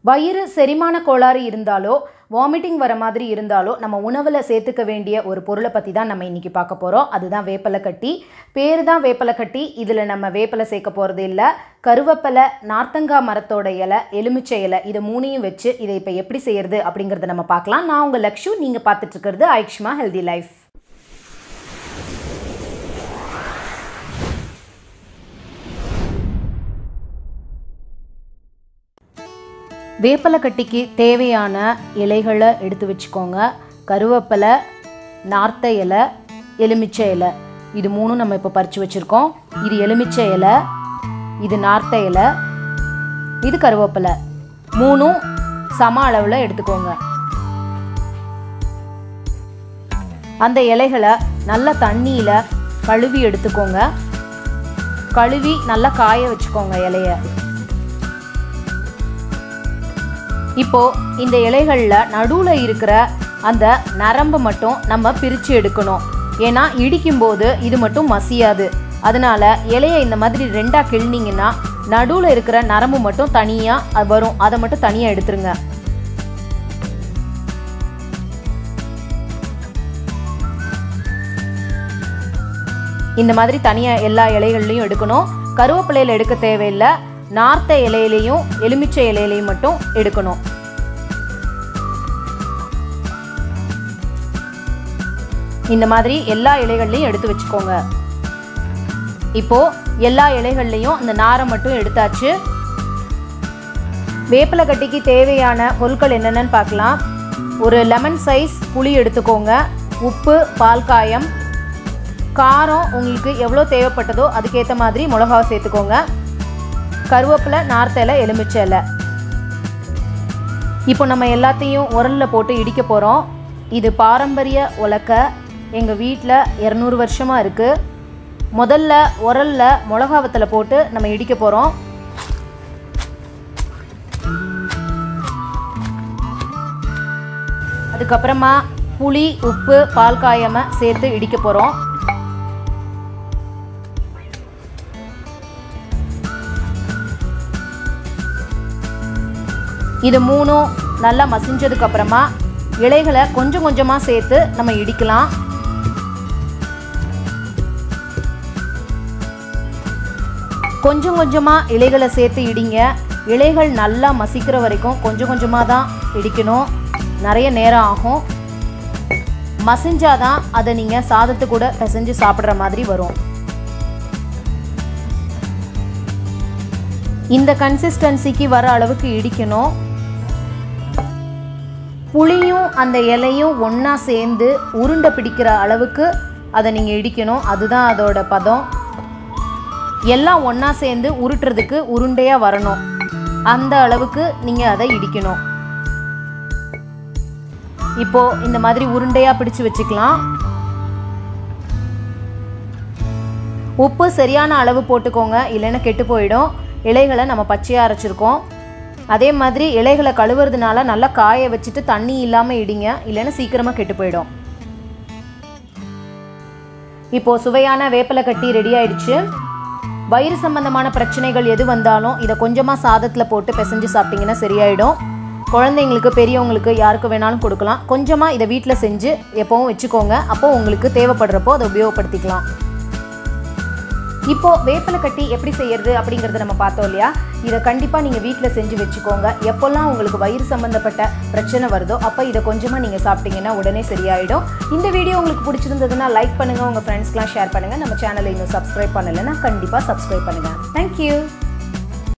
வயிறு செரிமான கோளாறு இருந்தாலோ வாமிட்டிங் வர மாதிரி இருந்தாலோ நம்ம உணவில் சேர்த்துக்க வேண்டிய ஒரு பொருளை பற்றி தான் நம்ம இன்றைக்கி பார்க்க போகிறோம். அதுதான் வேப்பிலை கட்டி. பேர் தான் வேப்பிலை கட்டி. இதில் நம்ம வேப்பிலை சேர்க்க போகிறது இல்லை. கருவேப்பிலை, நார்த்தங்காய் மரத்தோட இலை, எலுமிச்சை இலை, இதை மூணையும் வச்சு இதை இப்போ எப்படி செய்கிறது அப்படிங்கிறத நம்ம பார்க்கலாம். நான் உங்கள் லக்ஷு, நீங்கள் பார்த்துட்ருக்கிறது ஆயுஷ்மா ஹெல்தி லைஃப். வேப்பிலை கட்டிக்கு தேவையான இலைகளை எடுத்து வச்சுக்கோங்க. கருவேப்பிலை, நார்த்த இலை, எலுமிச்சை இலை, இது மூணும் நம்ம இப்போ பறித்து வச்சுருக்கோம். இது எலுமிச்சை இலை, இது நார்த்த இலை, இது கருவேப்பிலை, மூணும் சம அளவில் எடுத்துக்கோங்க. அந்த இலைகளை நல்லா தண்ணியில் கழுவி எடுத்துக்கோங்க. கழுவி நல்லா காய வச்சுக்கோங்க இலையை. இப்போது இந்த இலைகளில் நடுவில் இருக்கிற அந்த நரம்பை மட்டும் நம்ம பிரித்து எடுக்கணும். ஏன்னா இடிக்கும்போது இது மட்டும் மசியாது. அதனால் இலையை இந்த மாதிரி ரெண்டாக கிள்னிங்கன்னா நடுவில் இருக்கிற நரம்பு மட்டும் தனியாக வரும். அதை மட்டும் தனியாக எடுத்துருங்க. இந்த மாதிரி தனியாக எல்லா இலைகள்லையும் எடுக்கணும். கருவேப்பிலையில் எடுக்க தேவையில்லை. நார்த்த இலையிலையும் எலுமிச்சை இலையிலையும் மட்டும் எடுக்கணும். இந்த மாதிரி எல்லா இலைகள்லையும் எடுத்து வச்சுக்கோங்க. இப்போ எல்லா இலைகள்லையும் அந்த நாரை மட்டும் எடுத்தாச்சு. வேப்பிலை கட்டிக்கு தேவையான பொருட்கள் என்னென்னு பார்க்கலாம். ஒரு லெமன் சைஸ் புளி எடுத்துக்கோங்க. உப்பு, பால் காயம், காரம் உங்களுக்கு எவ்வளோ தேவைப்பட்டதோ அதுக்கேற்ற மாதிரி மிளகாவை சேர்த்துக்கோங்க. கருவேப்பிலை, நார்த்த இலை, எலுமிச்சை இலை. இப்போ நம்ம எல்லாத்தையும் உரலில் போட்டு இடிக்க போகிறோம். இது பாரம்பரிய உலக்கை. எங்கள் வீட்டில் 200 வருஷமாக இருக்குது. முதல்ல உரலில் மிளகாவத்தில் போட்டு நம்ம இடிக்க போகிறோம். அதுக்கப்புறமா புளி, உப்பு, பால் காயமை சேர்த்து இடிக்க போகிறோம். இது மூணும் நல்லா மசிஞ்சதுக்கு அப்புறமா இலைகளை கொஞ்சம் கொஞ்சமாக சேர்த்து நம்ம இடிக்கலாம். கொஞ்சம் கொஞ்சமாக இலைகளை சேர்த்து இடிங்க. இலைகள் நல்லா மசிக்கிற வரைக்கும் கொஞ்சம் கொஞ்சமாக தான் இடிக்கணும். நிறைய நேரம் ஆகும். மசிஞ்சாதான் அதை நீங்கள் சாதத்து கூட பிசைஞ்சு சாப்பிட்ற மாதிரி வரும். இந்த கன்சிஸ்டன்சிக்கு வர அளவுக்கு இடிக்கணும். புளியும் அந்த இலையும் ஒன்றா சேர்ந்து உருண்டை பிடிக்கிற அளவுக்கு அதை நீங்கள் இடிக்கணும். அதுதான் அதோட பதம். எல்லாம் ஒன்றா சேர்ந்து உருட்டுறதுக்கு உருண்டையாக வரணும். அந்த அளவுக்கு நீங்கள் அதை இடிக்கணும். இப்போது இந்த மாதிரி உருண்டையாக பிடிச்சு வச்சுக்கலாம். உப்பு சரியான அளவு போட்டுக்கோங்க, இல்லைன்னா கெட்டு போயிடும். இலைகளை நம்ம பச்சையாக அரைச்சிருக்கோம். அதே மாதிரி இலைகளை கழுவுறதுனால நல்லா காய வச்சுட்டு தண்ணி இல்லாமல் இடிங்க, இல்லைன்னா சீக்கிரமாக கெட்டு போயிடும். இப்போது சுவையான வேப்பிலை கட்டி ரெடி ஆயிடுச்சு. வயிறு சம்பந்தமான பிரச்சனைகள் எது வந்தாலும் இதை கொஞ்சமாக சாதத்தில் போட்டு பிசைஞ்சு சாப்பிட்டிங்கன்னா சரியாயிடும். குழந்தைங்களுக்கு, பெரியவங்களுக்கு, யாருக்கு வேணாலும் கொடுக்கலாம். கொஞ்சமாக இதை வீட்டில் செஞ்சு எப்போவும் வச்சுக்கோங்க. அப்போது உங்களுக்கு தேவைப்படுறப்போ அதை உபயோகப்படுத்திக்கலாம். இப்போது வேப்பிலை கட்டி எப்படி செய்யறது அப்படிங்கிறத நம்ம பார்த்தோம் இல்லையா? இதை கண்டிப்பாக நீங்கள் வீட்டில் செஞ்சு வச்சுக்கோங்க. எப்போல்லாம் உங்களுக்கு வயிறு சம்மந்தப்பட்ட பிரச்சனை வருதோ அப்போ இதை கொஞ்சமாக நீங்கள் சாப்பிட்டீங்கன்னா உடனே சரியாயிடும். இந்த வீடியோ உங்களுக்கு பிடிச்சிருந்ததுன்னா லைக் பண்ணுங்கள், உங்கள் ஃப்ரெண்ட்ஸ்க்கெலாம் ஷேர் பண்ணுங்கள். நம்ம சேனலை இன்னும் சப்ஸ்கிரைப் பண்ணலைன்னா கண்டிப்பாக சப்ஸ்கிரைப் பண்ணுங்கள். தேங்க்யூ.